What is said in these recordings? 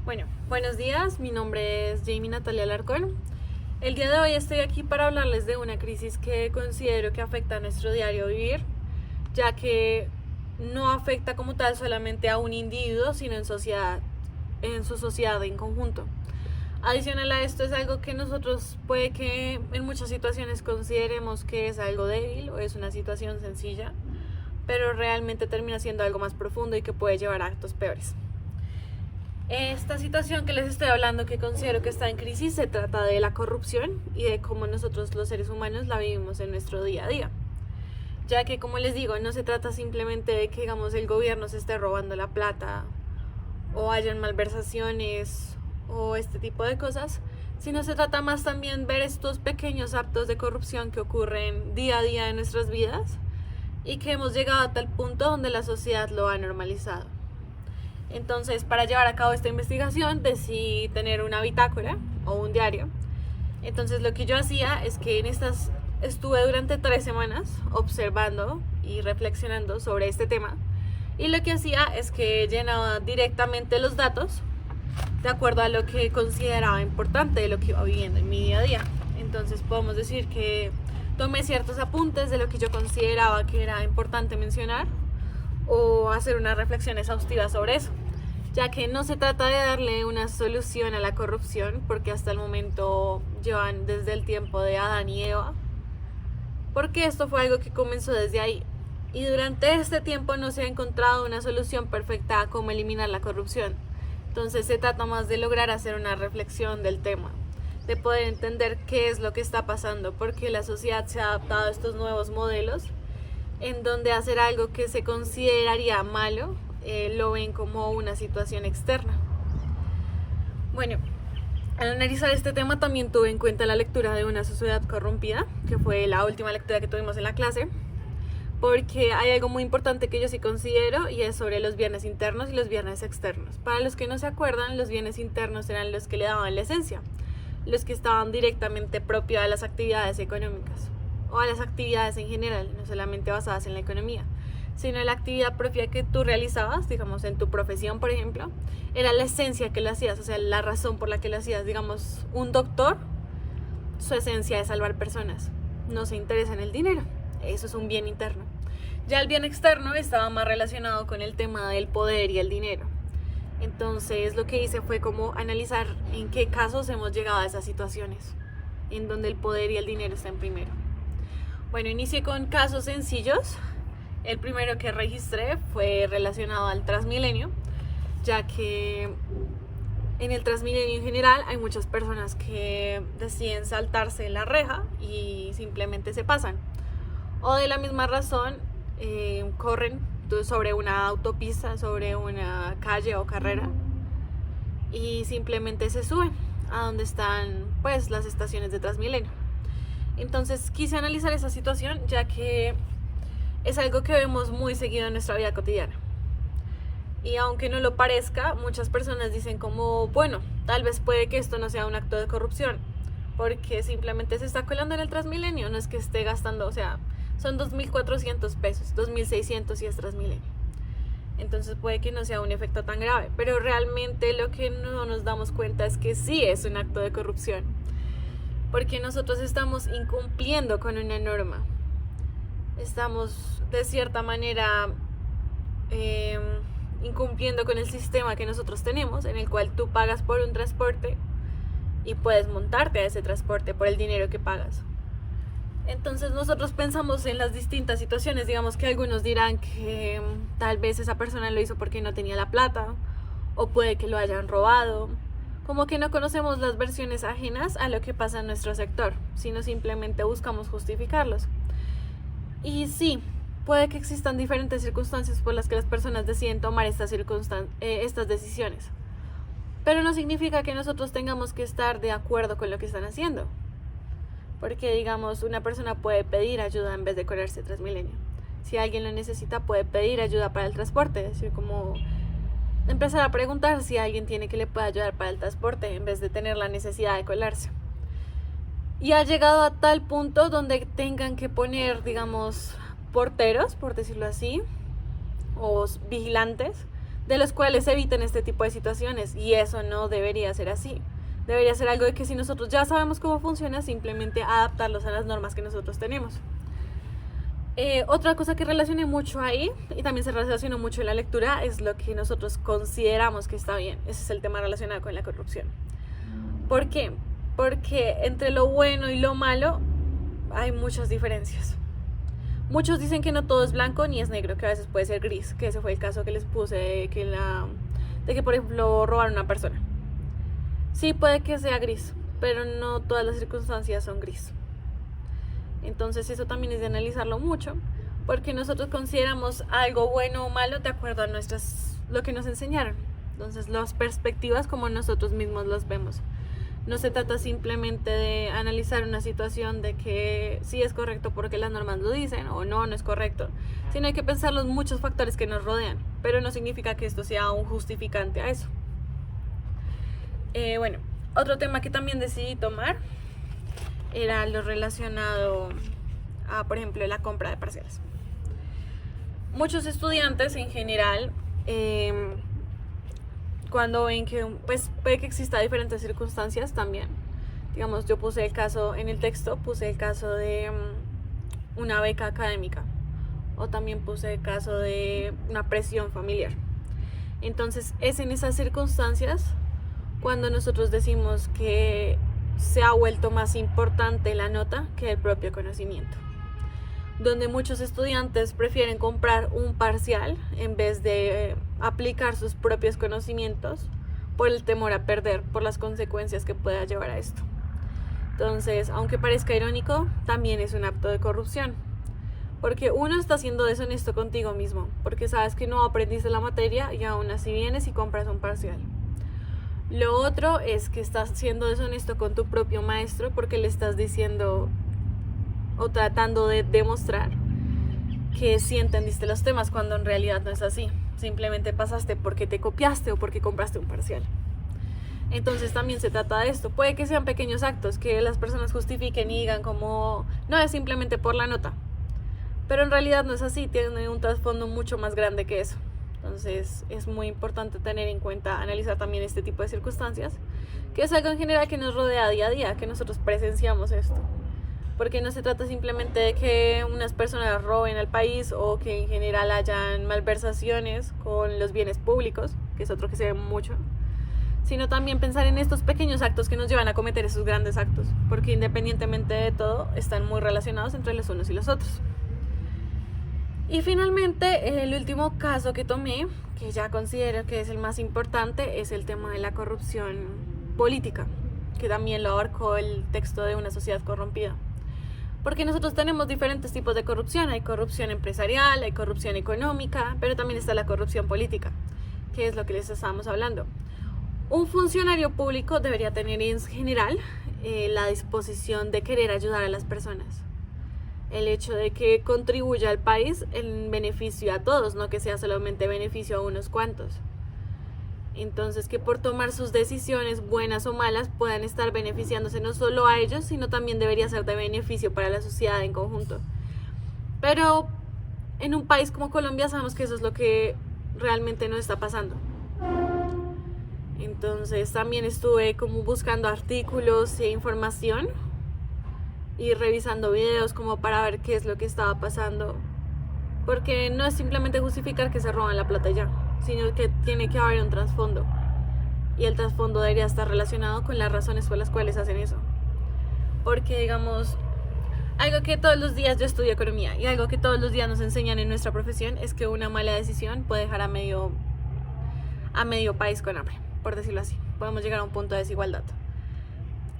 Bueno, buenos días, mi nombre es Jamie Natalia Alarcón. El día de hoy estoy aquí para hablarles de una crisis que considero que afecta a nuestro diario vivir, ya que no afecta como tal solamente a un individuo, sino en su sociedad en conjunto. Adicional a esto es algo que nosotros puede que en muchas situaciones consideremos que es algo débil o es una situación sencilla, pero realmente termina siendo algo más profundo y que puede llevar a actos peores. Esta situación que les estoy hablando, que considero que está en crisis, se trata de la corrupción y de cómo nosotros los seres humanos la vivimos en nuestro día a día. Ya que, como les digo, no se trata simplemente de que, digamos, el gobierno se esté robando la plata o hayan malversaciones o este tipo de cosas, sino se trata más también ver estos pequeños actos de corrupción que ocurren día a día en nuestras vidas y que hemos llegado a tal punto donde la sociedad lo ha normalizado. Entonces, para llevar a cabo esta investigación decidí tener una bitácora o un diario. Entonces, lo que yo hacía es que estuve durante 3 semanas observando y reflexionando sobre este tema, y lo que hacía es que llenaba directamente los datos de acuerdo a lo que consideraba importante de lo que iba viviendo en mi día a día. Entonces podemos decir que tomé ciertos apuntes de lo que yo consideraba que era importante mencionar o hacer una reflexión exhaustiva sobre eso, ya que no se trata de darle una solución a la corrupción, porque hasta el momento llevan desde el tiempo de Adán y Eva, porque esto fue algo que comenzó desde ahí, y durante este tiempo no se ha encontrado una solución perfecta a cómo eliminar la corrupción. Entonces se trata más de lograr hacer una reflexión del tema, de poder entender qué es lo que está pasando, porque la sociedad se ha adaptado a estos nuevos modelos en donde hacer algo que se consideraría malo lo ven como una situación externa. Bueno, al analizar este tema también tuve en cuenta la lectura de Una sociedad corrompida, que fue la última lectura que tuvimos en la clase, porque hay algo muy importante que yo sí considero, y es sobre los bienes internos y los bienes externos. Para los que no se acuerdan, los bienes internos eran los que le daban la esencia, los que estaban directamente propios a las actividades económicas o a las actividades en general, no solamente basadas en la economía, sino la actividad propia que tú realizabas, digamos en tu profesión por ejemplo, era la esencia que lo hacías, o sea, la razón por la que lo hacías. Digamos, un doctor, su esencia es salvar personas, no se interesa en el dinero, eso es un bien interno. Ya el bien externo estaba más relacionado con el tema del poder y el dinero. Entonces lo que hice fue como analizar en qué casos hemos llegado a esas situaciones en donde el poder y el dinero están primero. Bueno, inicié con casos sencillos. El primero que registré fue relacionado al Transmilenio, ya que en el Transmilenio en general hay muchas personas que deciden saltarse la reja y simplemente se pasan. O de la misma razón corren sobre una autopista, sobre una calle o carrera, y simplemente se suben a donde están pues las estaciones de Transmilenio. Entonces quise analizar esa situación, ya que es algo que vemos muy seguido en nuestra vida cotidiana. Y aunque no lo parezca, muchas personas dicen como, bueno, tal vez puede que esto no sea un acto de corrupción, porque simplemente se está colando en el Transmilenio, no es que esté gastando, o sea, son 2.400 pesos, 2.600 si es Transmilenio. Entonces puede que no sea un efecto tan grave, pero realmente lo que no nos damos cuenta es que sí es un acto de corrupción, porque nosotros estamos incumpliendo con una norma. Estamos de cierta manera incumpliendo con el sistema que nosotros tenemos, en el cual tú pagas por un transporte y puedes montarte a ese transporte por el dinero que pagas. Entonces nosotros pensamos en las distintas situaciones, digamos que algunos dirán que tal vez esa persona lo hizo porque no tenía la plata, o puede que lo hayan robado. Como que no conocemos las versiones ajenas a lo que pasa en nuestro sector, sino simplemente buscamos justificarlos. Y sí, puede que existan diferentes circunstancias por las que las personas deciden tomar estas decisiones, pero no significa que nosotros tengamos que estar de acuerdo con lo que están haciendo, porque digamos, una persona puede pedir ayuda en vez de colarse Transmilenio. Si alguien lo necesita, puede pedir ayuda para el transporte, es decir, como empezar a preguntar si alguien tiene que le pueda ayudar para el transporte en vez de tener la necesidad de colarse. Y ha llegado a tal punto donde tengan que poner, digamos, porteros, por decirlo así, o vigilantes, de los cuales eviten este tipo de situaciones, y eso no debería ser así. Debería ser algo de que si nosotros ya sabemos cómo funciona, simplemente adaptarlos a las normas que nosotros tenemos. Otra cosa que relacioné mucho ahí, y también se relaciona mucho en la lectura, es lo que nosotros consideramos que está bien. Ese es el tema relacionado con la corrupción. ¿Por qué? Porque entre lo bueno y lo malo hay muchas diferencias. Muchos dicen que no todo es blanco ni es negro, que a veces puede ser gris, que ese fue el caso que les puse de que por ejemplo robaron a una persona. Sí, puede que sea gris, pero no todas las circunstancias son gris. Entonces eso también es de analizarlo mucho, porque nosotros consideramos algo bueno o malo de acuerdo a lo que nos enseñaron. Entonces las perspectivas como nosotros mismos las vemos. No se trata simplemente de analizar una situación de que sí es correcto porque las normas lo dicen o no es correcto, sino hay que pensar los muchos factores que nos rodean, pero no significa que esto sea un justificante a eso. Bueno, otro tema que también decidí tomar era lo relacionado a, por ejemplo, la compra de parciales. Muchos estudiantes en general, cuando ven que pues puede que exista diferentes circunstancias también, digamos, yo puse el caso en el texto, puse el caso de una beca académica, o también puse el caso de una presión familiar. Entonces es en esas circunstancias cuando nosotros decimos que se ha vuelto más importante la nota que el propio conocimiento, donde muchos estudiantes prefieren comprar un parcial en vez de aplicar sus propios conocimientos por el temor a perder, por las consecuencias que pueda llevar a esto. Entonces, aunque parezca irónico, también es un acto de corrupción, porque uno está siendo deshonesto contigo mismo, porque sabes que no aprendiste la materia y aún así vienes y compras un parcial. Lo otro es que estás siendo deshonesto con tu propio maestro porque le estás diciendo o tratando de demostrar que sí entendiste los temas cuando en realidad no es así. Simplemente pasaste porque te copiaste o porque compraste un parcial. Entonces también se trata de esto. Puede que sean pequeños actos que las personas justifiquen y digan como no es simplemente por la nota, pero en realidad no es así, tiene un trasfondo mucho más grande que eso. Entonces es muy importante tener en cuenta, analizar también este tipo de circunstancias, que es algo en general que nos rodea día a día, que nosotros presenciamos esto. Porque no se trata simplemente de que unas personas roben al país o que en general hayan malversaciones con los bienes públicos, que es otro que se ve mucho, sino también pensar en estos pequeños actos que nos llevan a cometer esos grandes actos, porque independientemente de todo, están muy relacionados entre los unos y los otros. Y finalmente, el último caso que tomé, que ya considero que es el más importante, es el tema de la corrupción política, que también lo abarcó el texto de Una sociedad corrompida. Porque nosotros tenemos diferentes tipos de corrupción. Hay corrupción empresarial, hay corrupción económica, pero también está la corrupción política, que es lo que les estábamos hablando. Un funcionario público debería tener en general la disposición de querer ayudar a las personas. El hecho de que contribuya al país en beneficio a todos, no que sea solamente beneficio a unos cuantos. Entonces, que por tomar sus decisiones, buenas o malas, puedan estar beneficiándose no solo a ellos, sino también debería ser de beneficio para la sociedad en conjunto. Pero en un país como Colombia sabemos que eso es lo que realmente no está pasando. Entonces también estuve como buscando artículos e información y revisando videos como para ver qué es lo que estaba pasando, porque no es simplemente justificar que se roban la plata ya, sino que tiene que haber un trasfondo, y el trasfondo debería estar relacionado con las razones por las cuales hacen eso. Porque digamos, algo que todos los días yo estudio economía y algo que todos los días nos enseñan en nuestra profesión es que una mala decisión puede dejar a medio país con hambre, por decirlo así. Podemos llegar a un punto de desigualdad.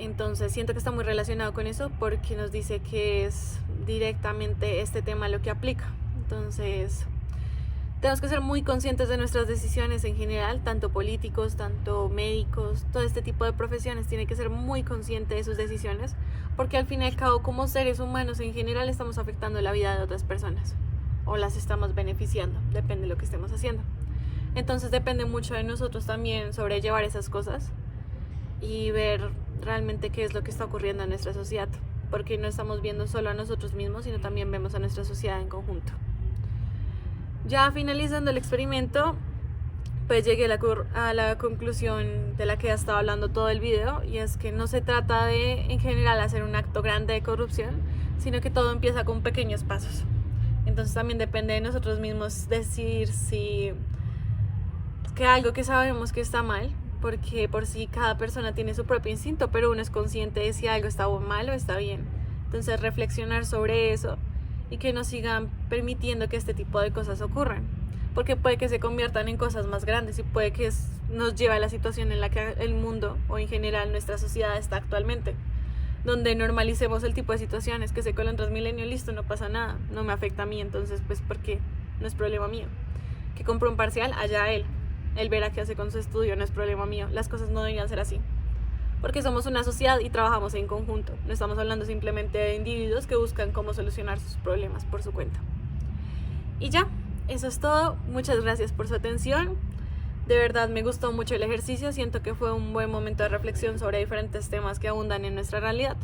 Entonces siento que está muy relacionado con eso, porque nos dice que es directamente este tema lo que aplica. Entonces tenemos que ser muy conscientes de nuestras decisiones en general, tanto políticos, tanto médicos, todo este tipo de profesiones tienen que ser muy conscientes de sus decisiones, porque al fin y al cabo, como seres humanos en general, estamos afectando la vida de otras personas o las estamos beneficiando, depende de lo que estemos haciendo. Entonces depende mucho de nosotros también sobrellevar esas cosas y ver realmente qué es lo que está ocurriendo en nuestra sociedad, porque no estamos viendo solo a nosotros mismos, sino también vemos a nuestra sociedad en conjunto. Ya finalizando el experimento, pues llegué a la conclusión de la que ya estaba hablando todo el video, y es que no se trata de en general hacer un acto grande de corrupción, sino que todo empieza con pequeños pasos. Entonces también depende de nosotros mismos decidir si que algo que sabemos que está mal, porque por sí cada persona tiene su propio instinto, pero uno es consciente de si algo está mal o está bien. Entonces reflexionar sobre eso y que no sigan permitiendo que este tipo de cosas ocurran, porque puede que se conviertan en cosas más grandes y puede que nos lleve a la situación en la que el mundo o en general nuestra sociedad está actualmente, donde normalicemos el tipo de situaciones que se colan Transmilenio, listo, no pasa nada, no me afecta a mí, entonces pues ¿por qué? No es problema mío. Que compró un parcial, allá él verá qué hace con su estudio, no es problema mío. Las cosas no deberían ser así, porque somos una sociedad y trabajamos en conjunto. No estamos hablando simplemente de individuos que buscan cómo solucionar sus problemas por su cuenta. Y ya, eso es todo. Muchas gracias por su atención. De verdad me gustó mucho el ejercicio. Siento que fue un buen momento de reflexión sobre diferentes temas que abundan en nuestra realidad.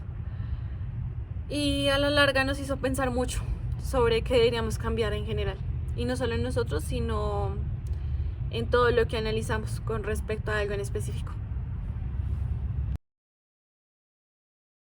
Y a la larga nos hizo pensar mucho sobre qué deberíamos cambiar en general. Y no solo en nosotros, sino en todo lo que analizamos con respecto a algo en específico.